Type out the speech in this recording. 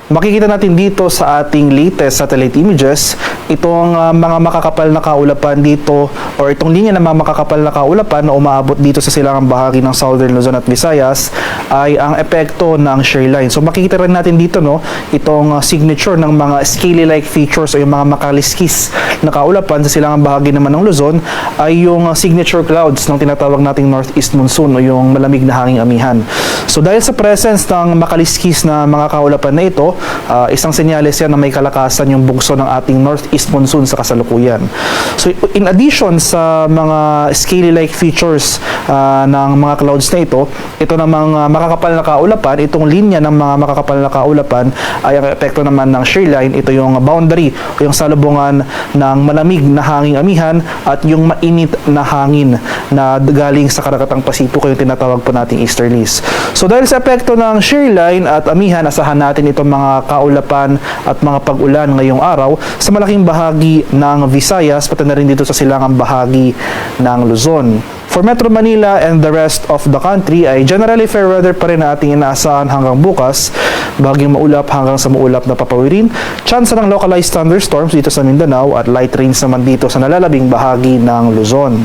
Makikita natin dito sa ating latest satellite images, itong mga makakapal na kaulapan dito or itong linya ng mga makakapal na kaulapan na umaabot dito sa silangang bahagi ng Southern Luzon at Visayas ay ang epekto ng shear line. So makikita rin natin dito itong signature ng mga scaly-like features o yung mga makaliskis na kaulapan sa silangang bahagi naman ng Luzon ay yung signature clouds ng tinatawag nating northeast monsoon o yung malamig na hanging amihan. So dahil sa presence ng makaliskis na mga kaulapan na ito, isang senyales yan na may kalakasan yung bugso ng ating northeast monsoon sa kasalukuyan. So in addition sa mga scaly-like features ng mga clouds na ito namang makakapal na kaulapan, itong linya ng mga makakapal na kaulapan ay ang epekto naman ng shear line. Ito yung boundary o yung salubungan ng malamig na hanging amihan at yung mainit na hangin na galing sa Karagatang Pasipiko, yung tinatawag po nating easterlies. So dahil sa epekto ng shear line at amihan, asahan natin itong mga kaulapan at mga pag-ulan ngayong araw sa malaking bahagi ng Visayas, pati na rin dito sa silangang bahagi ng Luzon. For Metro Manila and the rest of the country ay generally fair weather pa rin na ating inaasahan hanggang bukas, bahagyang maulap hanggang sa maulap na papawirin, tsansa ng localized thunderstorms dito sa Mindanao at light rains naman dito sa nalalabing bahagi ng Luzon.